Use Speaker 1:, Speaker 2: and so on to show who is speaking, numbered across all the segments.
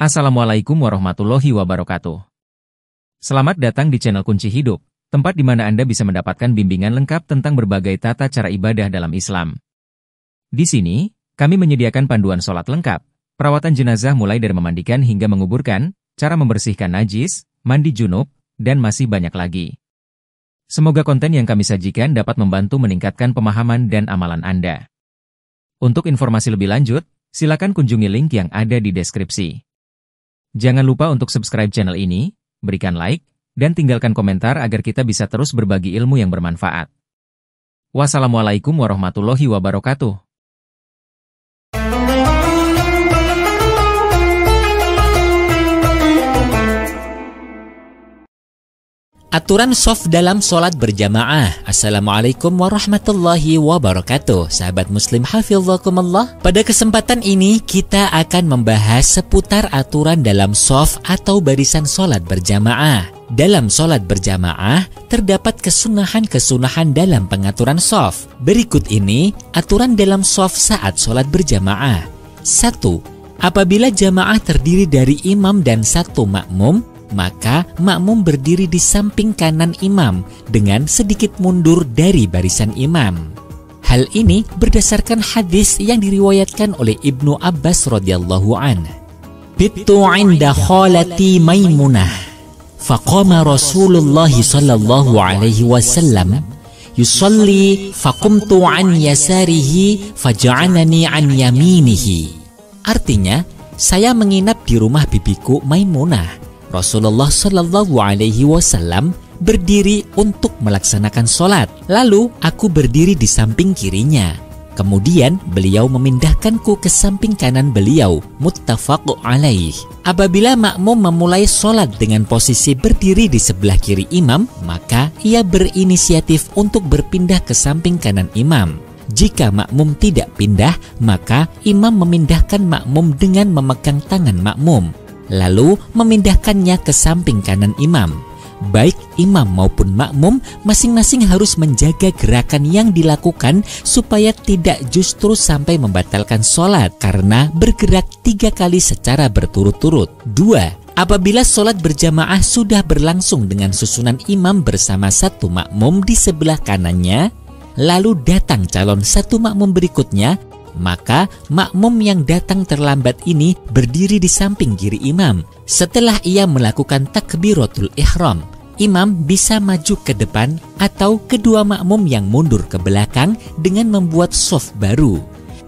Speaker 1: Assalamualaikum warahmatullahi wabarakatuh. Selamat datang di channel Kunci Hidup, tempat di mana Anda bisa mendapatkan bimbingan lengkap tentang berbagai tata cara ibadah dalam Islam. Di sini, kami menyediakan panduan sholat lengkap, perawatan jenazah mulai dari memandikan hingga menguburkan, cara membersihkan najis, mandi junub, dan masih banyak lagi. Semoga konten yang kami sajikan dapat membantu meningkatkan pemahaman dan amalan Anda. Untuk informasi lebih lanjut, silakan kunjungi link yang ada di deskripsi. Jangan lupa untuk subscribe channel ini, berikan like, dan tinggalkan komentar agar kita bisa terus berbagi ilmu yang bermanfaat. Wassalamualaikum warahmatullahi wabarakatuh.
Speaker 2: Aturan shaf dalam sholat berjamaah. Assalamualaikum warahmatullahi wabarakatuh. Sahabat muslim hafizakumullah. Pada kesempatan ini kita akan membahas seputar aturan dalam shaf atau barisan sholat berjamaah. Dalam sholat berjamaah terdapat kesunahan-kesunahan dalam pengaturan shaf. Berikut ini aturan dalam shaf saat sholat berjamaah. 1. Apabila jamaah terdiri dari imam dan satu makmum, maka makmum berdiri di samping kanan imam dengan sedikit mundur dari barisan imam. Hal ini berdasarkan hadis yang diriwayatkan oleh Ibnu Abbas radhiyallahu an. Bittu 'inda khalati Maimunah, faqama Rasulullah sallallahu alaihi wasallam yusalli faqumtu an yasarihi faj'alani an yaminihi. Artinya, saya menginap di rumah bibiku Maimunah. Rasulullah Shallallahu Alaihi Wasallam berdiri untuk melaksanakan sholat. Lalu aku berdiri di samping kirinya. Kemudian beliau memindahkanku ke samping kanan beliau. Muttafaq alaih. Apabila makmum memulai sholat dengan posisi berdiri di sebelah kiri imam, maka ia berinisiatif untuk berpindah ke samping kanan imam. Jika makmum tidak pindah, maka imam memindahkan makmum dengan memegang tangan makmum, lalu memindahkannya ke samping kanan imam. Baik imam maupun makmum masing-masing harus menjaga gerakan yang dilakukan supaya tidak justru sampai membatalkan sholat karena bergerak 3 kali secara berturut-turut. 2. Apabila sholat berjamaah sudah berlangsung dengan susunan imam bersama satu makmum di sebelah kanannya, lalu datang calon satu makmum berikutnya, maka makmum yang datang terlambat ini berdiri di samping kiri imam. Setelah ia melakukan takbiratul ihram, imam bisa maju ke depan atau kedua makmum yang mundur ke belakang dengan membuat shaf baru.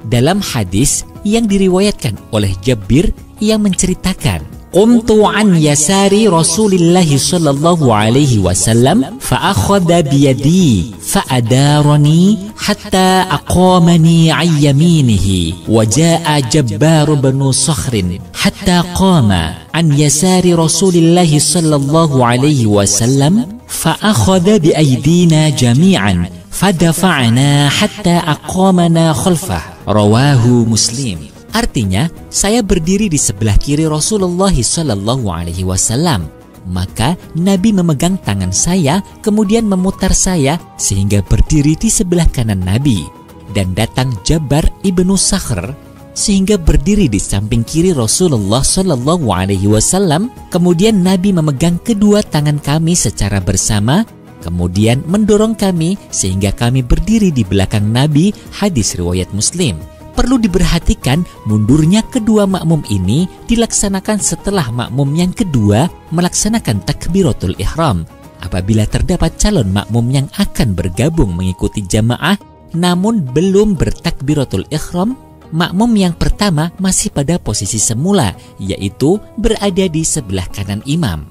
Speaker 2: Dalam hadis yang diriwayatkan oleh Jabir, ia menceritakan, Qumtu an yasari Rasulillah sallallahu alaihi wasallam fa akhadha bi yadi fa adarani hatta aqamani an yaminihi wa jaa Jabbar bin Sakhrin hatta qama an yasari Rasulillah sallallahu alaihi wasallam fa akhadha bi aydina jami'an fadafa'na hatta aqamana khalfah. Rawahu Muslim. Artinya, saya berdiri di sebelah kiri Rasulullah Sallallahu Alaihi Wasallam. Maka Nabi memegang tangan saya, kemudian memutar saya sehingga berdiri di sebelah kanan Nabi. Dan datang Jabbar ibnu Sakhr sehingga berdiri di samping kiri Rasulullah Sallallahu Alaihi Wasallam. Kemudian Nabi memegang kedua tangan kami secara bersama, kemudian mendorong kami sehingga kami berdiri di belakang Nabi. Hadis riwayat Muslim. Perlu diperhatikan, mundurnya kedua makmum ini dilaksanakan setelah makmum yang kedua melaksanakan takbiratul ihram. Apabila terdapat calon makmum yang akan bergabung mengikuti jamaah namun belum bertakbiratul ihram, makmum yang pertama masih pada posisi semula, yaitu berada di sebelah kanan imam.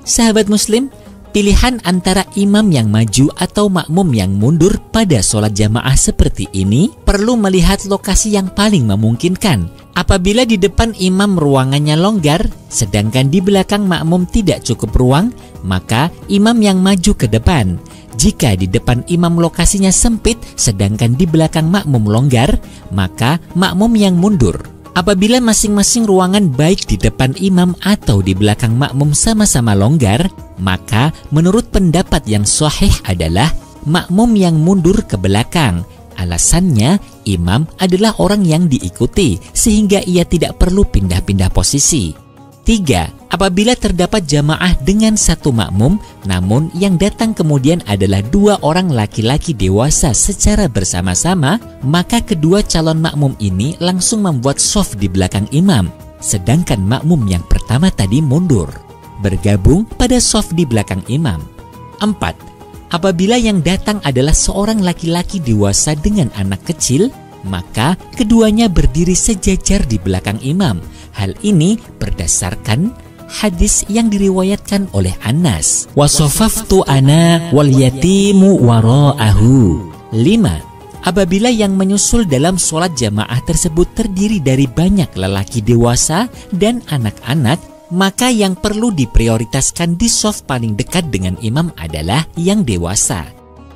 Speaker 2: Sahabat muslim, pilihan antara imam yang maju atau makmum yang mundur pada sholat jamaah seperti ini perlu melihat lokasi yang paling memungkinkan. Apabila di depan imam ruangannya longgar, sedangkan di belakang makmum tidak cukup ruang, maka imam yang maju ke depan. Jika di depan imam lokasinya sempit, sedangkan di belakang makmum longgar, maka makmum yang mundur. Apabila masing-masing ruangan baik di depan imam atau di belakang makmum sama-sama longgar, maka menurut pendapat yang sahih adalah makmum yang mundur ke belakang. Alasannya, imam adalah orang yang diikuti, sehingga ia tidak perlu pindah-pindah posisi. 3. Apabila terdapat jamaah dengan satu makmum, namun yang datang kemudian adalah 2 orang laki-laki dewasa secara bersama-sama, maka kedua calon makmum ini langsung membuat shaf di belakang imam, sedangkan makmum yang pertama tadi mundur, bergabung pada shaf di belakang imam. 4. Apabila yang datang adalah seorang laki-laki dewasa dengan anak kecil, maka keduanya berdiri sejajar di belakang imam. Hal ini berdasarkan hadis yang diriwayatkan oleh Anas. Wasofaftu ana wal yatimu wara'ahu. 5. Apabila yang menyusul dalam sholat jamaah tersebut terdiri dari banyak lelaki dewasa dan anak-anak, maka yang perlu diprioritaskan di shaf paling dekat dengan imam adalah yang dewasa.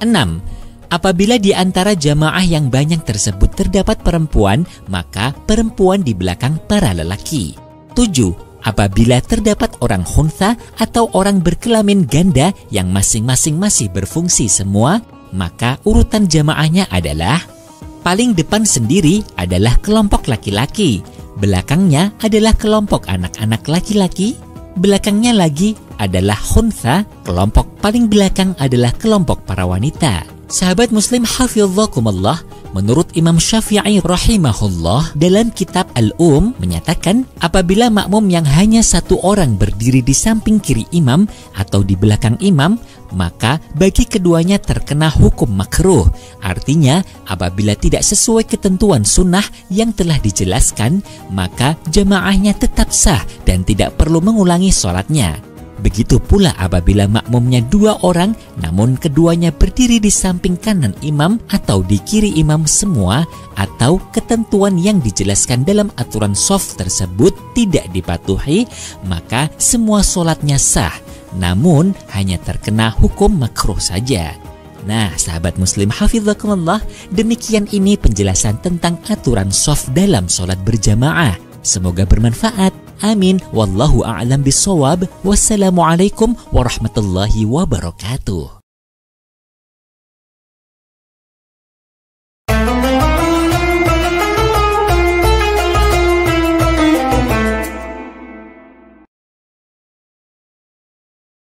Speaker 2: 6. Apabila di antara jamaah yang banyak tersebut terdapat perempuan, maka perempuan di belakang para lelaki. 7. Apabila terdapat orang khuntha atau orang berkelamin ganda yang masing-masing masih berfungsi semua, maka urutan jamaahnya adalah: paling depan sendiri adalah kelompok laki-laki, belakangnya adalah kelompok anak-anak laki-laki, belakangnya lagi adalah khuntha, kelompok paling belakang adalah kelompok para wanita. Sahabat muslim hafizakumullah, menurut Imam Syafi'i rahimahullah dalam kitab menyatakan apabila makmum yang hanya satu orang berdiri di samping kiri imam atau di belakang imam, maka bagi keduanya terkena hukum makruh. Artinya apabila tidak sesuai ketentuan sunnah yang telah dijelaskan, maka jamaahnya tetap sah dan tidak perlu mengulangi sholatnya. Begitu pula apabila makmumnya 2 orang namun keduanya berdiri di samping kanan imam atau di kiri imam semua, atau ketentuan yang dijelaskan dalam aturan shaf tersebut tidak dipatuhi, maka semua sholatnya sah, namun hanya terkena hukum makruh saja. Nah, sahabat muslim hafizakumullah, demikian ini penjelasan tentang aturan shaf dalam sholat berjamaah. Semoga bermanfaat. Amin. Wallahu a'lam bishawab. Wassalamualaikum warahmatullahi wabarakatuh.